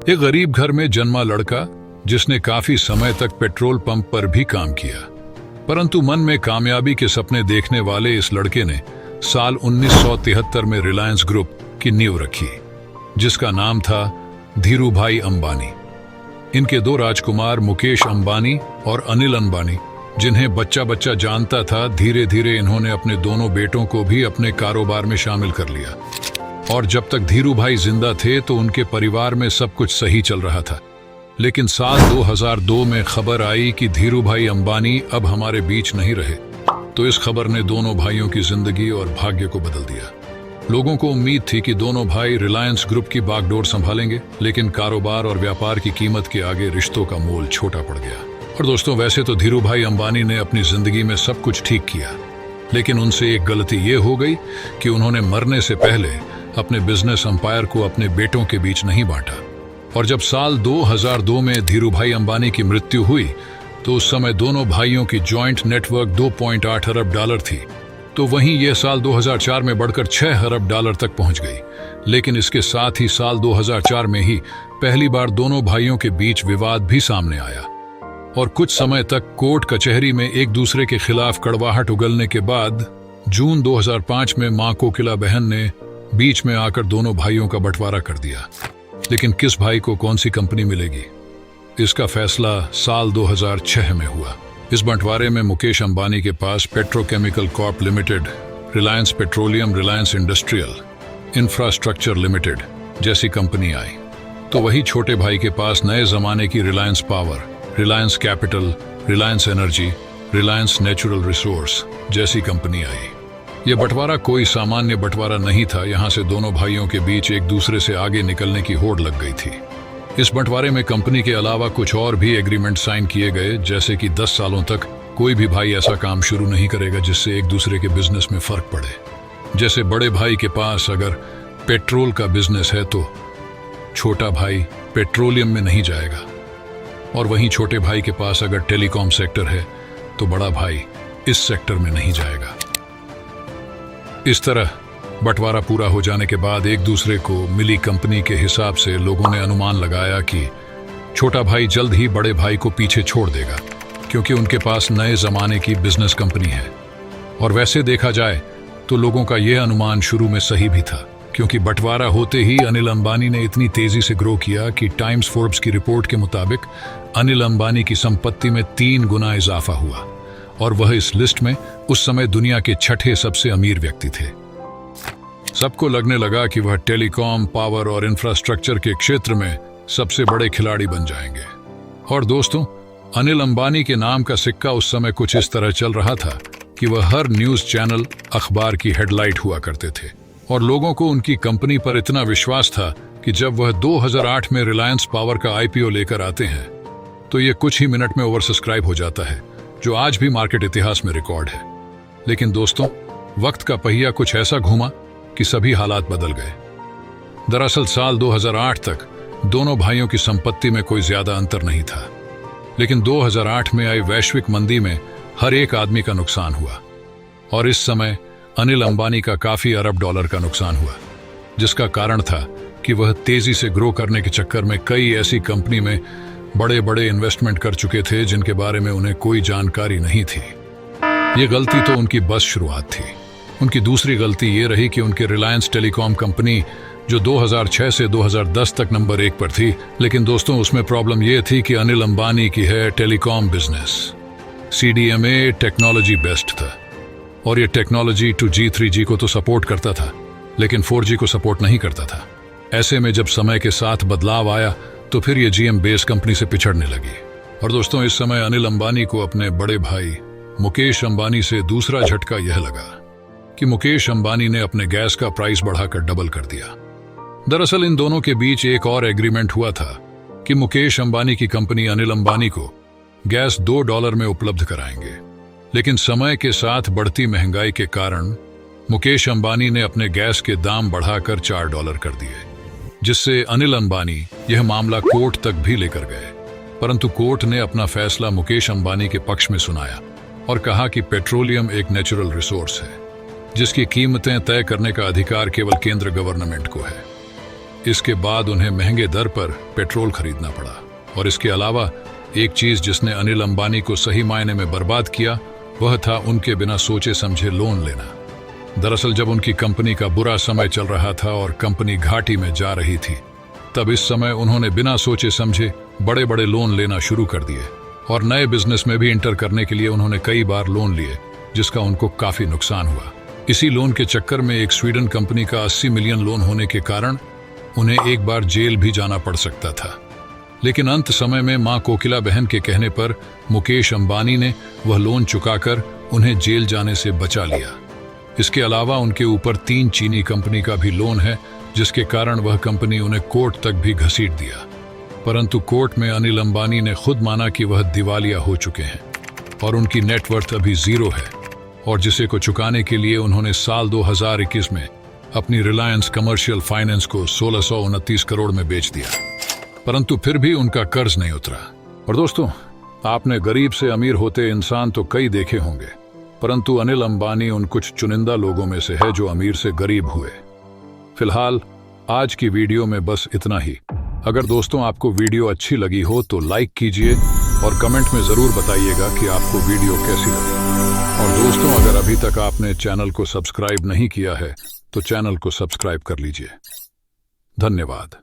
एक गरीब घर में जन्मा लड़का जिसने काफी समय तक पेट्रोल पंप पर भी काम किया, परंतु मन में कामयाबी के सपने देखने वाले इस लड़के ने साल 1973 में रिलायंस ग्रुप की नींव रखी, जिसका नाम था धीरूभाई अंबानी। इनके दो राजकुमार मुकेश अंबानी और अनिल अंबानी, जिन्हें बच्चा बच्चा जानता था, धीरे धीरे इन्होंने अपने दोनों बेटों को भी अपने कारोबार में शामिल कर लिया। और जब तक धीरूभाई जिंदा थे तो उनके परिवार में सब कुछ सही चल रहा था। लेकिन साल 2002 में खबर आई कि धीरूभाई अंबानी अब हमारे बीच नहीं रहे। तो इस खबर ने दोनों भाइयों की जिंदगी और भाग्य को बदल दिया। लोगों को उम्मीद थी कि दोनों भाई रिलायंस ग्रुप की बागडोर संभालेंगे, लेकिन कारोबार और व्यापार की कीमत के आगे रिश्तों का मोल छोटा पड़ गया। और दोस्तों, वैसे तो धीरूभाई अंबानी ने अपनी जिंदगी में सब कुछ ठीक किया, लेकिन उनसे एक गलती ये हो गई कि उन्होंने मरने से पहले अपने बिजनेस अंपायर को अपने बेटों के बीच नहीं बांटा। और जब साल 2002 में धीरूभाई अंबानी की मृत्यु हुई तो उस समय दोनों भाइयों की जॉइंट नेटवर्क 2.8 अरब डॉलर थी। तो वहीं यह साल 2004 में बढ़कर 6 अरब डॉलर तक पहुंच गई। लेकिन इसके साथ ही साल 2004 में ही पहली बार दोनों भाइयों के बीच विवाद भी सामने आया और कुछ समय तक कोर्ट कचहरी में एक दूसरे के खिलाफ कड़वाहट उगलने के बाद जून 2005 में मां कोकिला बहन ने बीच में आकर दोनों भाइयों का बंटवारा कर दिया। लेकिन किस भाई को कौन सी कंपनी मिलेगी, इसका फैसला साल 2006 में हुआ। इस बंटवारे में मुकेश अंबानी के पास Petrochemical Corp Limited, Reliance Petroleum, Reliance Industrial Infrastructure Limited जैसी कंपनी आई, तो वही छोटे भाई के पास नए जमाने की Reliance Power, Reliance Capital, Reliance Energy, Reliance Natural Resource जैसी कंपनी आई। यह बंटवारा कोई सामान्य बंटवारा नहीं था। यहाँ से दोनों भाइयों के बीच एक दूसरे से आगे निकलने की होड़ लग गई थी। इस बंटवारे में कंपनी के अलावा कुछ और भी एग्रीमेंट साइन किए गए, जैसे कि 10 सालों तक कोई भी भाई ऐसा काम शुरू नहीं करेगा जिससे एक दूसरे के बिजनेस में फर्क पड़े। जैसे बड़े भाई के पास अगर पेट्रोल का बिजनेस है तो छोटा भाई पेट्रोलियम में नहीं जाएगा, और वहीं छोटे भाई के पास अगर टेलीकॉम सेक्टर है तो बड़ा भाई इस सेक्टर में नहीं जाएगा। इस तरह बंटवारा पूरा हो जाने के बाद एक दूसरे को मिली कंपनी के हिसाब से लोगों ने अनुमान लगाया कि छोटा भाई जल्द ही बड़े भाई को पीछे छोड़ देगा, क्योंकि उनके पास नए जमाने की बिजनेस कंपनी है। और वैसे देखा जाए तो लोगों का यह अनुमान शुरू में सही भी था, क्योंकि बंटवारा होते ही अनिल अंबानी ने इतनी तेजी से ग्रो किया कि टाइम्स फोर्ब्स की रिपोर्ट के मुताबिक अनिल अंबानी की संपत्ति में 3 गुना इजाफा हुआ, और वह इस लिस्ट में उस समय दुनिया के 6ठे सबसे अमीर व्यक्ति थे। सबको लगने लगा कि वह टेलीकॉम, पावर और इंफ्रास्ट्रक्चर के क्षेत्र में सबसे बड़े खिलाड़ी बन जाएंगे। और दोस्तों, अनिल अंबानी के नाम का सिक्का उस समय कुछ इस तरह चल रहा था कि वह हर न्यूज चैनल, अखबार की हेडलाइट हुआ करते थे, और लोगों को उनकी कंपनी पर इतना विश्वास था कि जब वह 2008 में रिलायंस पावर का आईपीओ लेकर आते हैं तो यह कुछ ही मिनट में ओवर सब्सक्राइब हो जाता है, जो आज भी मार्केट इतिहास में रिकॉर्ड है। लेकिन दोस्तों, वक्त का पहिया कुछ ऐसा घूमा कि सभी हालात बदल गए। दरअसल साल 2008 तक दोनों भाइयों की संपत्ति में कोई ज्यादा अंतर नहीं था, लेकिन 2008 में आई वैश्विक मंदी में हर एक आदमी का नुकसान हुआ, और इस समय अनिल अंबानी का काफी अरब डॉलर का नुकसान हुआ, जिसका कारण था कि वह तेजी से ग्रो करने के चक्कर में कई ऐसी कंपनी में बड़े बड़े इन्वेस्टमेंट कर चुके थे जिनके बारे में उन्हें कोई जानकारी नहीं थी। ये गलती तो उनकी बस शुरुआत थी। उनकी दूसरी गलती ये रही कि उनके रिलायंस टेलीकॉम कंपनी, जो 2006 से 2010 तक नंबर 1 पर थी, लेकिन दोस्तों उसमें प्रॉब्लम ये थी कि अनिल अंबानी की है telecom business. CDMA technology best था, और ये टेक्नोलॉजी 2G 3G को तो सपोर्ट करता था, लेकिन 4G को सपोर्ट नहीं करता था। ऐसे में जब समय के साथ बदलाव आया तो फिर ये GM बेस कंपनी से पिछड़ने लगी। और दोस्तों, इस समय अनिल अंबानी को अपने बड़े भाई मुकेश अंबानी से दूसरा झटका यह लगा कि मुकेश अंबानी ने अपने गैस का प्राइस बढ़ाकर डबल कर दिया। दरअसल इन दोनों के बीच एक और एग्रीमेंट हुआ था कि मुकेश अंबानी की कंपनी अनिल अंबानी को गैस $2 में उपलब्ध कराएंगे, लेकिन समय के साथ बढ़ती महंगाई के कारण मुकेश अंबानी ने अपने गैस के दाम बढ़ाकर $4 कर दिए, जिससे अनिल अंबानी यह मामला कोर्ट तक भी लेकर गए। परंतु कोर्ट ने अपना फैसला मुकेश अंबानी के पक्ष में सुनाया और कहा कि पेट्रोलियम एक नेचुरल रिसोर्स है जिसकी कीमतें तय करने का अधिकार केवल केंद्र गवर्नमेंट को है। इसके बाद उन्हें महंगे दर पर पेट्रोल खरीदना पड़ा। और इसके अलावा एक चीज जिसने अनिल अंबानी को सही मायने में बर्बाद किया वह था उनके बिना सोचे समझे लोन लेना। दरअसल जब उनकी कंपनी का बुरा समय चल रहा था और कंपनी घाटी में जा रही थी, तब इस समय उन्होंने बिना सोचे समझे बड़े बड़े लोन लेना शुरू कर दिए और नए बिजनेस में भी इंटर करने के लिए उन्होंने कई बार लोन लिए, जिसका उनको काफी नुकसान हुआ। इसी लोन के चक्कर में एक स्वीडन कंपनी का 80 मिलियन लोन होने के कारण उन्हें एक बार जेल भी जाना पड़ सकता था। लेकिन अंत समय में मां कोकिला बहन के कहने पर मुकेश अंबानी ने वह लोन चुकाकर उन्हें जेल जाने से बचा लिया। इसके अलावा उनके ऊपर 3 चीनी कंपनी का भी लोन है, जिसके कारण वह कंपनी उन्हें कोर्ट तक भी घसीट दिया। परंतु कोर्ट में अनिल अंबानी ने खुद माना कि वह दिवालिया हो चुके हैं और उनकी नेटवर्थ अभी 0 है, और जिसे को चुकाने के लिए उन्होंने साल 2021 में अपनी रिलायंस कमर्शियल फाइनेंस को 1629 करोड़ में बेच दिया। परंतु फिर भी उनका कर्ज नहीं उतरा। और दोस्तों, आपने गरीब से अमीर होते इंसान तो कई देखे होंगे, परंतु अनिल अंबानी उन कुछ चुनिंदा लोगों में से है जो अमीर से गरीब हुए। फिलहाल आज की वीडियो में बस इतना ही। अगर दोस्तों आपको वीडियो अच्छी लगी हो तो लाइक कीजिए और कमेंट में जरूर बताइएगा कि आपको वीडियो कैसी लगी। और दोस्तों, अगर अभी तक आपने चैनल को सब्सक्राइब नहीं किया है तो चैनल को सब्सक्राइब कर लीजिए। धन्यवाद।